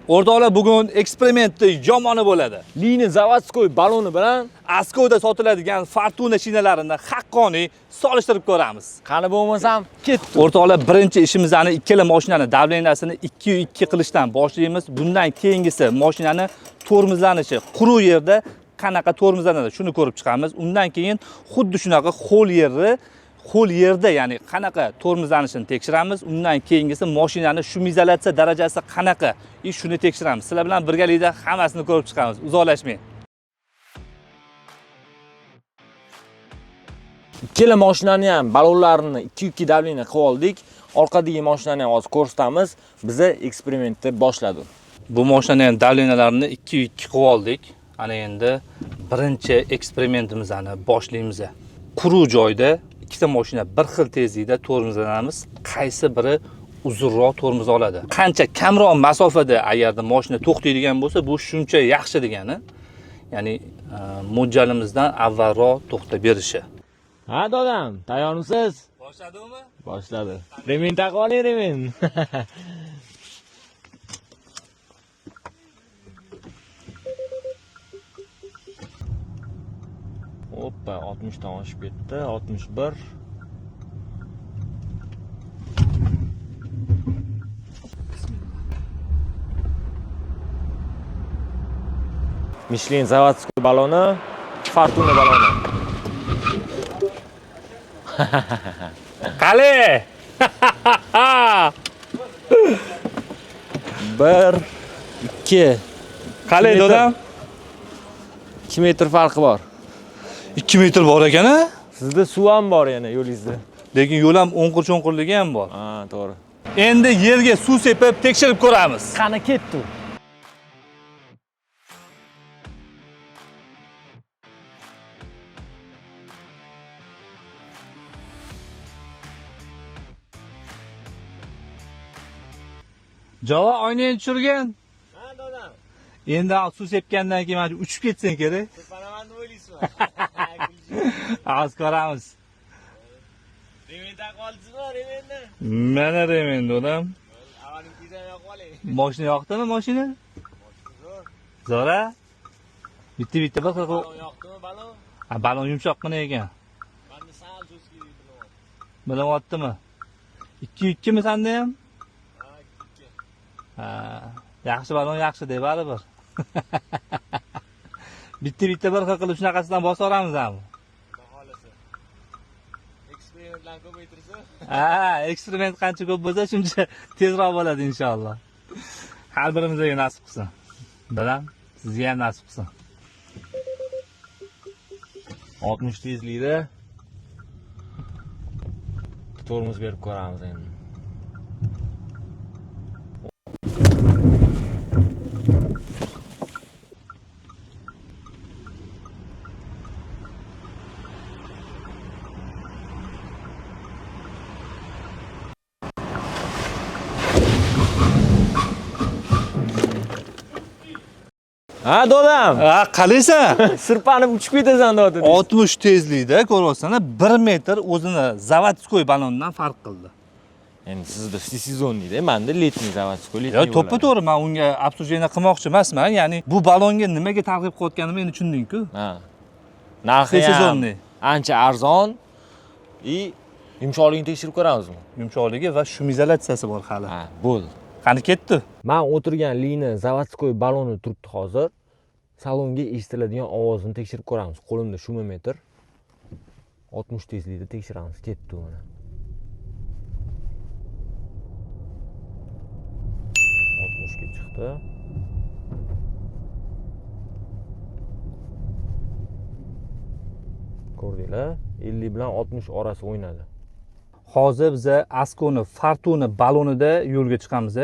O'rtoqlar, bugun eksperimentni yomoni bo'ladi. Lini zavodskoy baloni bilan Askoda sotiladigan Fortuna shinalarini haqqoniy solishtirib ko'ramiz. qani bo'lmasam ketdi. O'rtoqlar, birinchi ishimizni ikkala mashinani davleniyasini 2-2 qilishdan boshlaymiz. Bundan keyingisi mashinani tormozlanishi, quruq yerda qanaqa tormozlanadi shuni ko'rib chiqamiz. Undan keyin xuddi shunaqa ho'l yerda, ya'ni qanaqa tormozlanishini tekshiramiz. Undan keyingisi mashinani shumizatsiya darajasi qanaqa, shuni tekshiramiz. Sizlar bilan birgalikda hammasini ko'rib chiqamiz. Uzoqlashmang. Ikkala mashinani ham balonlarini 2-2 davleniya qilib oldik. Orqadagi mashinani ham hozir ko'rsatamiz. Biza eksperimentni boshladik. Bu mashinani ham davleniyalarini 2-2 qilib oldik. Ana endi birinchi eksperimentimizni boshlaymiz. Quruq joyda ikkita mashina bir xil tezlikda tormozlanamiz. Qaysi biri uzunroq tormoz oladi? Qancha kamroq masofada agarda mashina to'xtaydigan bo'lsa, bu shuncha yaxshi degani. Ya'ni mo'ljalimizdan avvalroq to'xtab berishi. Ha dadam, tayyormisiz? Boshladingmi? Boshladi. Remen taqib oling, remen. Hoppa, 60 dan oshib ketdi. 61. Michelin zavodskoy baloni, Fortuna baloni. Qale! 1 2 Qale dadam? 2 metr farqi bor. 2 metr bor ekan-a? Sizda suv ham bor yana yo'lingizda. Lekin yo'l ham o'nqir-cho'nqirligi ham bor. Ha, to'g'ri. Endi yerga suv sepib tekshirib ko'ramiz. Qani ketdi? Javob oynani tushirgan. Ha, dadam. Endi suv sepgandan keyin mana uchib ketsang kerak. Sepanaman deb o'ylaysizmi? Az ko'ramiz. Remen taqib oldingizmi, remenni? Mana remen dadam. Avalingizni yoqib oling. Mashina yoqdimi mashina? Zo'ra. Bitta bir xil. Balon yoqdimi, balon? Balon yumshoqqina ekan. Menda sal cho'zki bilan. Bilyaptimi? 2-2 mi senda ham? Ha, 2. Ha, yaxshi balon yaxshi deb baribir. Bitta bir xil qilib shunaqasidan bosoramiz ham. Xohlasa. Eksperimentlarni ko'paytirsa. Ha, eksperiment qancha ko'p bo'lsa, shuncha tezroq bo'ladi inshaalloh. Har birimizga nasib qilsin. Dadam, sizga ham nasib qilsin. 60 tezlikda tormoz berib ko'ramiz endi. Ha, dadam. Ha, qalaysan? Sirpanib uchib ketasan dadam. 60 tezlikda ko'ryapsan, 1 metr o'zini zavodskoy balondan farq qildi. Endi sizda sezonlikda, menda letniy zavodskoy. Yo, to'ppa-to'g'ri, men unga обсуждение qilmoqchi emasman. Ya'ni bu balonga nimaga targ'ib qilayotganimni endi tushunding-ku. Ha. Narxi ham Sezonniy. ancha arzon. Yumshoqligini tekshirib ko'ramizmi? Yumshoqligi va shumizatsiyasi bor hali. Ha, bo'ldi. Qani ketdi? Men o'tirgan Lini zavodskoy baloni turibdi hozir. Salonga eshitiladigan ovozini tekshirib ko'ramiz. Qo'limda shumometr. 60 tezlikda tekshiramiz. Ketdi mana. 60 ga chiqdi. Ko'rdinglar? 50 bilan 60 orasi o'ynadi. Hozir biz Askoni Fortuna balonida yo'lga chiqamiz.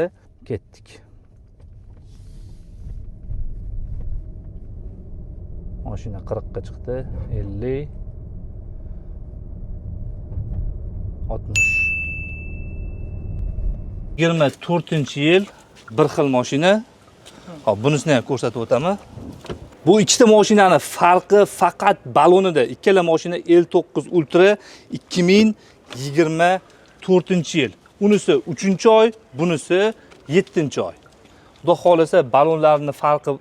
Ketdik. Mashina 40 ga chiqdi. 50 60. 24-yil bir xil mashina. Hop, bunisini ham ko'rsatib o'taman. Bu ikkita mashinani farqi faqat balonida. Ikkala mashina L9 Ultra 2024-yil. Unisi 3-oy, bunisi 7-oy. Xudo xolasa balonlarning farqi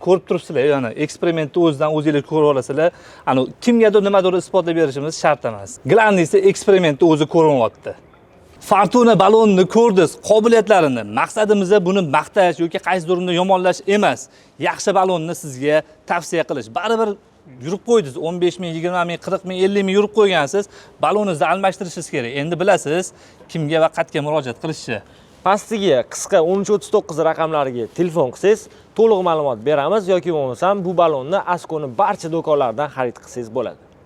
ko'rib turibsizlar, ya'ni eksperimentni o'zidan o'zinglar ko'rib olasizlar. Ani kimgadir nimadir isbotlab berishimiz shart emas. Glannisi eksperimentni o'zi ko'rinyapti. Fortuna balonni ko'rdingiz, qobiliyatlarini. Maqsadimiz buni maqtash yoki qaysidir yomonlash emas. Yaxshi balonni sizga tavsiya qilish. Baribir yurib qo'ydingiz, 15 ming, 20 ming, 40 ming, 50 ming yurib qo'ygansiz, baloningizni almashtirishingiz kerak. Endi bilasiz kimga va qayerga murojaat qilishni. Pastiga qisqa 1339 raqamlariga telefon qilsangiz, to'liq ma'lumot beramiz yoki bo'lmasam bu balonni Askoning barcha do'konlaridan xarid qilsangiz bo'ladi.